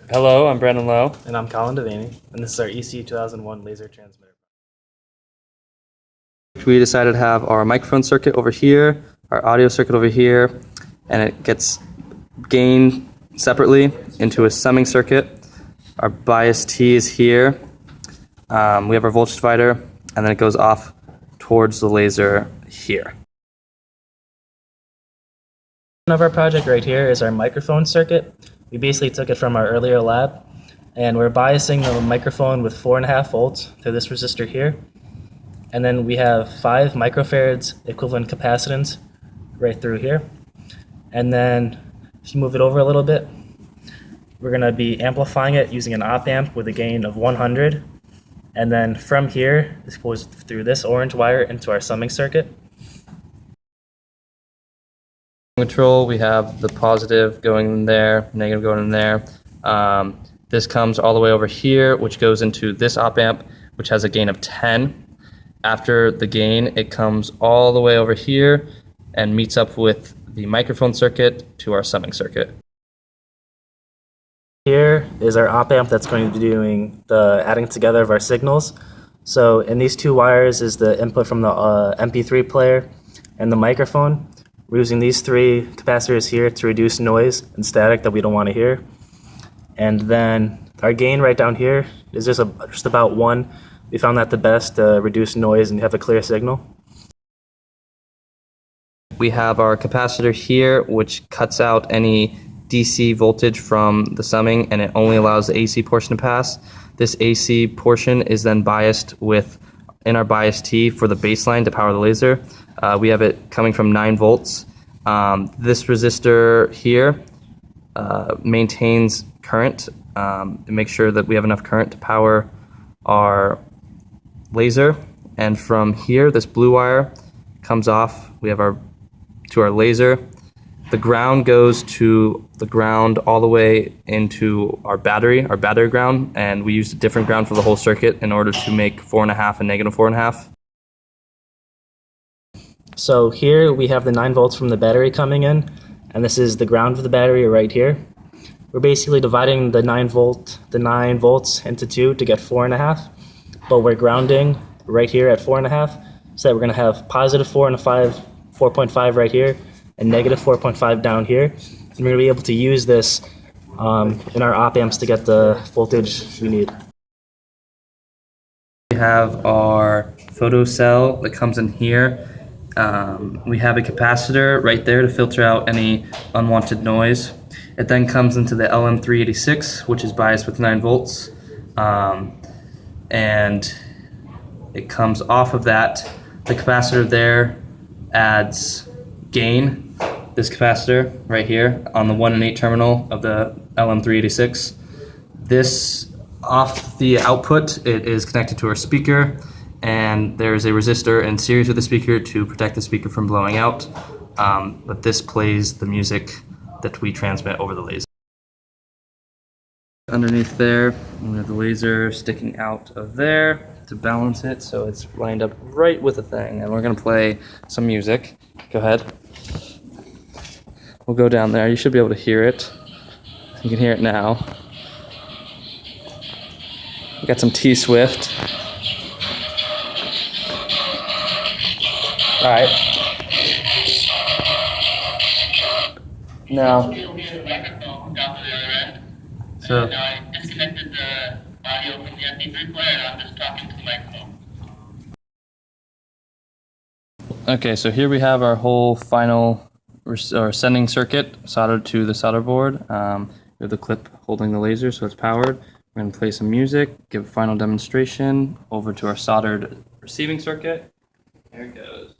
Hello, I'm Brandon Lowe. And I'm Colin Devaney, and this is our EC2001 laser transmitter. We decided to have our microphone circuit over here, our audio circuit over here, and it gets gained separately into a summing circuit. Our bias T is here. We have our voltage divider, and then it goes off towards the laser here. Of our project right here is our microphone circuit. We basically took it from our earlier lab, and we're biasing the microphone with 4.5 volts through this resistor here. And then we have 5 microfarads equivalent capacitance right through here. And then if you move it over a little bit, we're going to be amplifying it using an op amp with a gain of 100. And then from here, this goes through this orange wire into our summing circuit. Control, we have the positive going in there, negative going in there. This comes all the way over here, which goes into this op amp, which has a gain of 10. After the gain, it comes all the way over here and meets up with the microphone circuit to our summing circuit. Here is our op amp that's going to be doing the adding together of our signals. So in these 2 wires is the input from the MP3 player and the microphone. We're using these 3 capacitors here to reduce noise and static that we don't want to hear. And then our gain right down here is just about 1. We found that the best to reduce noise and have a clear signal. We have our capacitor here, which cuts out any DC voltage from the summing, and it only allows the AC portion to pass. This AC portion is then biased in our bias T for the baseline to power the laser. We have it coming from 9 volts. This resistor here maintains current. It makes sure that we have enough current to power our laser. And from here, this blue wire comes off. We have to our laser. The ground goes to the ground all the way into our battery ground, and we used a different ground for the whole circuit in order to make 4.5 and negative 4.5. So here we have the 9 volts from the battery coming in, and this is the ground of the battery right here. We're basically dividing the 9 volts into 2 to get 4.5, but we're grounding right here at 4.5, so that we're going to have positive 4.5 right here, and negative 4.5 down here. And we're going to be able to use this in our op amps to get the voltage we need. We have our photo cell that comes in here. We have a capacitor right there to filter out any unwanted noise. It then comes into the LM386, which is biased with 9 volts. And it comes off of that. The capacitor there adds gain. This capacitor right here on the 1 and 8 terminal of the LM386. This off the output, it is connected to our speaker, and there's a resistor in series with the speaker to protect the speaker from blowing out. But this plays the music that we transmit over the laser. Underneath there, we have the laser sticking out of there to balance it, so it's lined up right with the thing. And we're gonna play some music. Go ahead. We'll go down there. You should be able to hear it. You can hear it now. We got some T-Swift. All right. Now. So. I disconnected the audio from the MP3 player, and I'm just talking to the microphone. Okay, so here we have our whole final sending circuit soldered to the solder board. We have the clip holding the laser, so it's powered. We're going to play some music, give a final demonstration over to our soldered receiving circuit. There it goes.